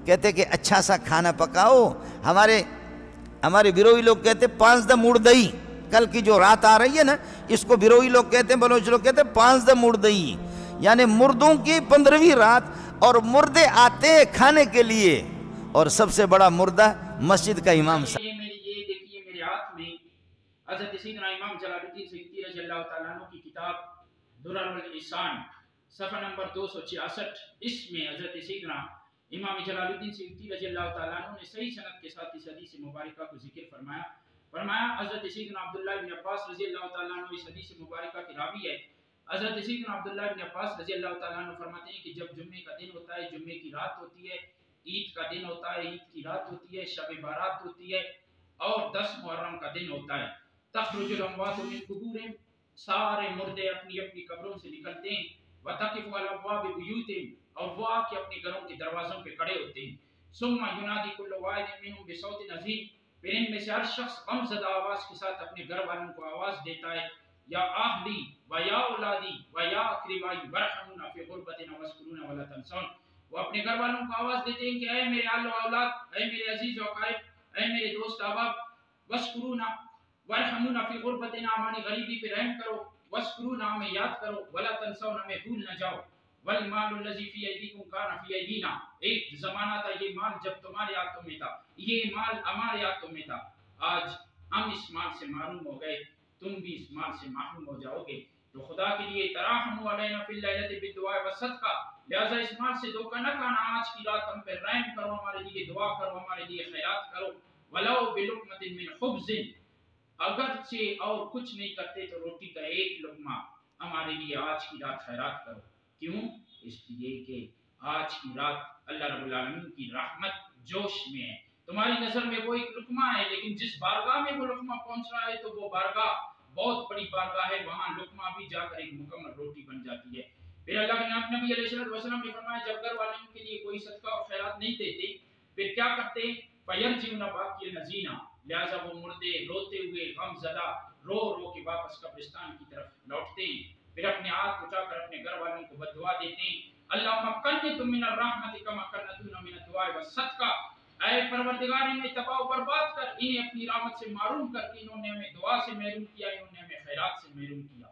کہتے کہ اچھا سا کھانا پکاؤ. ہمارے بیروئی لوگ کہتے 5 دا مردئی. کل کی جو رات آ رہی ہے نا، اس کو بیروئی لوگ کہتے ہیں، بلوچ لوگ کہتے ہیں 5 دا مردئی، یعنی مردوں کی 15ویں رات، اور مردے آتے ہیں کھانے کے لیے، اور سب سے بڑا مردہ مسجد کا امام صاحب. یہ دیکھیے میرے ہاتھ میں حضرت سیدنا امام جلال الدین سیوطی رضی اللہ تعالیٰ عنہ کی کتاب درر الاحسان صفحہ نمبر 266. اس میں حضرت سیدنا امام جلال الدین سیوطی رضی اللہ تعالیٰ عنہ نے صحیح سند کے ساتھ اس حدیث مبارکہ کو ذکر فرمایا حضرت سیدنا عبداللہ بن عباس رضی اللہ تعالیٰ عنہ اس حدیث مبارکہ کی راوی ہے. حضرت سیدنا عبداللہ بن عباس رضی اللہ تعالیٰ عنہ فرماتے ہیں کہ جب جمعے کا دن ہوتا ہے، جمعے کی رات ہوتی ہے، عید کا دن ہوتا ہے، عید کی رات ہوتی ہے، شب بارات ہوتی ہے، اور 10 محرم کا دن ہوتا ہے. تخرج الاموات من قبورہم، سارے مردے اپنی اپنی قبروں سے نکلتے ہیں. وتقف علی ابواب بیوتہم، اور وہ آ کے اپنے گھروں کے دروازوں پہ کھڑے ہوتے ہیں. ثم ینادی کل واحد منہم بصوت عظیم، پھر ان میں سے ہر شخص غم زدہ آواز کے ساتھ اپنے گھر والوں کو آواز دیتا ہے، یا اہلی و یا اولادی و یا اقربائی ورحمونا فی غربتنا واذکرونا ولا تنسون. وہ اپنے گھر والوں کو آواز دیتے ہیں کہ اے میرے اہل و اولاد، اے میرے عزیز و اقارب، اے میرے دوست احباب، واذکرونا ورحمونا فی غربتنا، ہماری غریبی پہ رحم کرو، واذکرونا ہمیں یاد کرو، ولا تنسون ہمیں بھول نہ جاؤ. والمال الذی فی ایدیکم کان فی ایدینا، ایک زمانہ تھا یہ مال جب تمہارے ہاتھوں میں تھا، یہ مال ہمارے ہاتھوں میں تھا. آج ہم اس مال سے محروم ہو گئے، تم بھی اس مال سے محروم ہو جاؤ گے. تو خدا کے لیے تراحموا علینا فی اللیلۃ بالدعاء والصدقہ، لہذا اس مال سے دھوکہ نہ کھانا، آج کی رات ہم پہ رحم کرو، ہمارے لیے دعا کرو، ہمارے لیے خیرات کرو. ولو بلقمۃ من خبز، اگرچہ اور کچھ نہیں کرتے تو روٹی کا ایک لقمہ ہمارے لیے آج کی رات خیرات کرو. کیوں؟ اس لیے کہ آج کی رات اللہ رب العالمین کی رحمت جوش میں ہے. تمہاری نظر میں وہ ایک لقمہ ہے، لیکن جس بارگاہ میں وہ لقمہ پہنچ رہا ہے تو وہ بارگاہ بہت بڑی بارگاہ ہے، وہاں لقمہ بھی جا کر ایک مکمل روٹی بن جاتی ہے. پھر اللہ کے نبی علیہ الصلوۃ والسلام نے فرمایا جب گھر والوں کے لیے کوئی صدقہ اور خیرات نہیں دیتے پھر کیا کرتے؟ فَيَرْجِعُونَ بَاكِيًا حَزِينًا، لہذا وہ مردے روتے ہوئے غم زدہ رو رو کے واپس قبرستان کی طرف لوٹتے ہیں. پھر اپنے ہاتھ اٹھا کر اپنے گھر والوں کو بددعا دیتے ہیں، اللہم قنِّتْ مِنَ الرَّحْمَةِ كَمَا قَنَّتُونَ مِنَ الدُّعَاءِ وَالصَّدْقَةِ، اے پروردگار انہیں تباہ و برباد کر، انہیں اپنی رحمت سے معروم کر کے انہوں نے ہمیں دعا سے محروم کیا، انہوں نے ہمیں خیرات سے محروم کیا.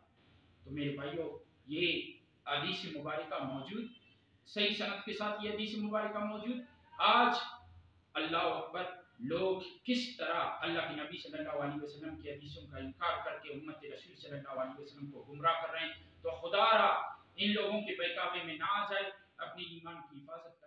تو میرے بھائیو، یہ حدیث مبارکہ موجود، صحیح سند کے ساتھ یہ حدیث مبارکہ موجود. آج اللہ اکبر، لوگ کس طرح اللہ کے نبی صلی اللہ علیہ وسلم کی حدیثوں کا انکار کر کے امت رسول صلی اللہ علیہ وسلم کو گمراہ کر رہے ہیں. تو خدا را ان لوگوں کے بہکاوے میں نہ آ جائے، اپنی ایمان کی حفاظت